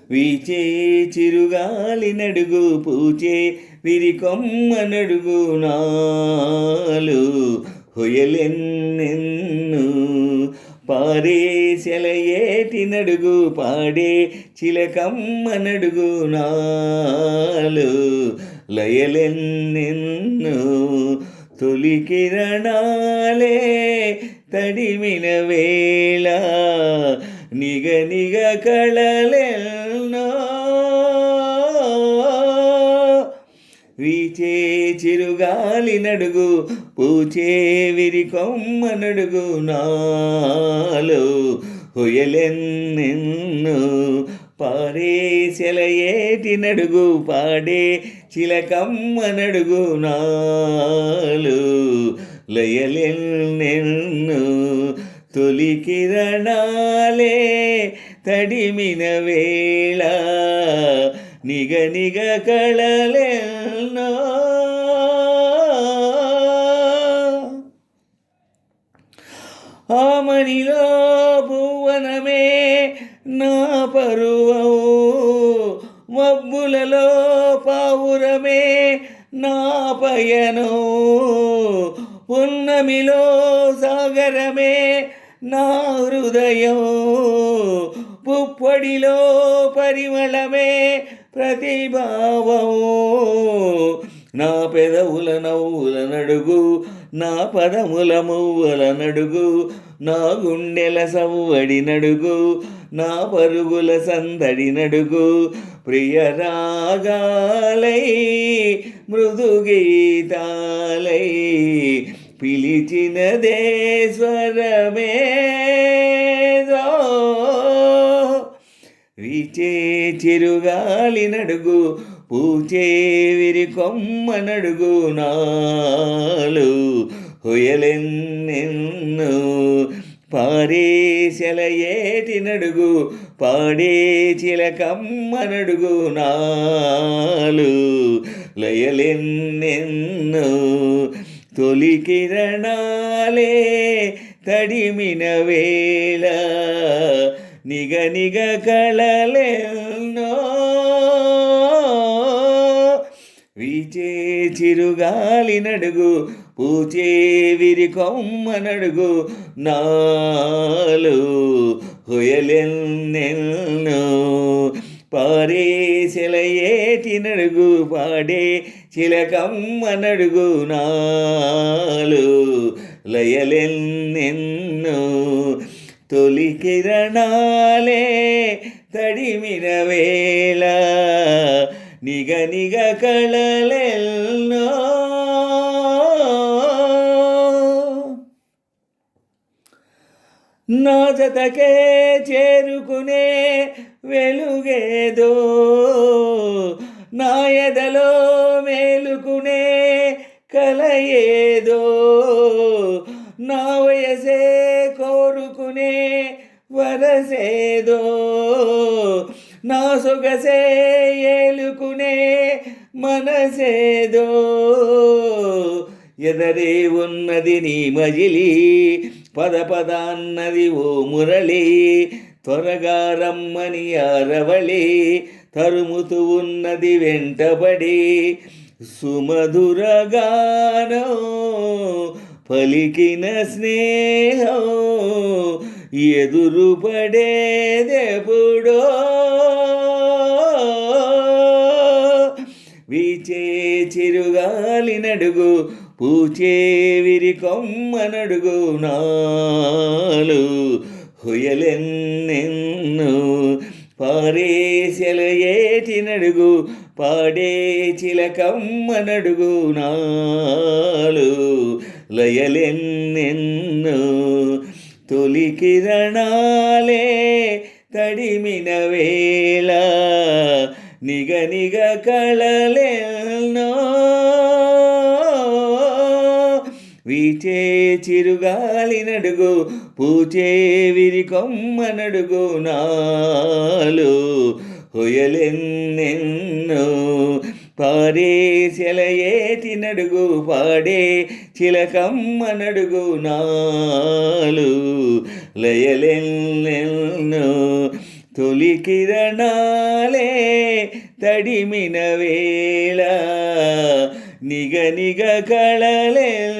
వీచే చిరుగాలి నడుగు పూచే విరికొమ్మనడుగు నాలు హొయలెన్నెన్ను పారే సెలయేటి నడుగు పాడే చిలకమ్మనడుగు నాలు లయలెన్నెన్ను తొలి కిరణాలే తడిమిన వేళ నిగ నిగ కళలెన్నో వీచే చిరుగాలి నడుగు పూచే విరికొమ్మనడుగు నాలో హొయలెన్నెన్ను పారే సెలయేటి నడుగు పాడే చిలకమ్మనడుగు నాలు లయలెన్నెన్ను తొలి కిరణాలే తడిమిన వేళ నిగ నిగ కళలెన్నో ఆమనిలో భువనమే నా పరువవు మబ్బులలో పావురమే నా పయనం పున్నమిలో సాగరమే నా హృదయం పుప్పొడిలో పరిమళమే ప్రతిభావం నా పెదవుల నవ్వుల నడుగు నా పదముల మువ్వల నడుగు నా గుండెల సవ్వడి నడుగు నా పరుగుల సందడి నడుగు ప్రియ రాగాలై మృదు గీతాలై పిలిచినదే స్వరమేదో వీచే చిరుగాలి నడుగు పూచే విరికొమ్మనడుగు నాలు హొయలెన్నెన్ను పారే సెలయేటి నడుగు పాడే చిలకమ్మనడుగు నాలు లయలెన్నెన్ను తొలి కిరణాలే తడిమిన వేళ నిగ నిగ కళలెన్నో వీచే చిరుగాలి నడుగు పూచే విరికొమ్మనడుగు నాలు హొయలెన్నెన్ను పారే సెలయేటి నడుగు పాడే చిలకమ్మనడుగు నాలు లయలెన్నెన్ను తొలి కిరణాలే తడిమిన వేళ నిగ నిగ కళలెన్నో నా జతకే చేరుకునే వెలుగేదో నా ఎదలో మేలుకునే కలయేదో నా వయసే కోరుకునే వరసేదో నా సొగసే ఏలుకునే మనసేదో ఎదరే ఉన్నది నీ మజిలి పద పదాన్నది ఓ మురళి త్వరగా రమ్మని అరవళి తరుముతూ ఉన్నది వెంటబడి సుమధురగానం పలికిన స్నేహం ఎదురు పడేదెప్పుడో వీచే చిరుగాలి నడుగు పూచే విరికొమ్మనడుగు నాలు హొయలెన్నెన్ను పారే సెలయేటి నడుగు పాడే చిలకమ్మనడుగు నాలు లయలెన్నెన్ను తొలి కిరణాలే తడిమిన వేళ నిగ నిగ కళలెన్నో వీచే చిరుగాలి నడుగు పూచే విరికొమ్మనడుగు నాలు హొయలెన్నెన్నో పారే సెలయేటి నడుగు పాడే చిలకమ్మ నడుగు నాలు లయలెన్నెన్నో తొలి కిరణాలే తడిమిన వేళ నిగ నిగ కళలెన్నో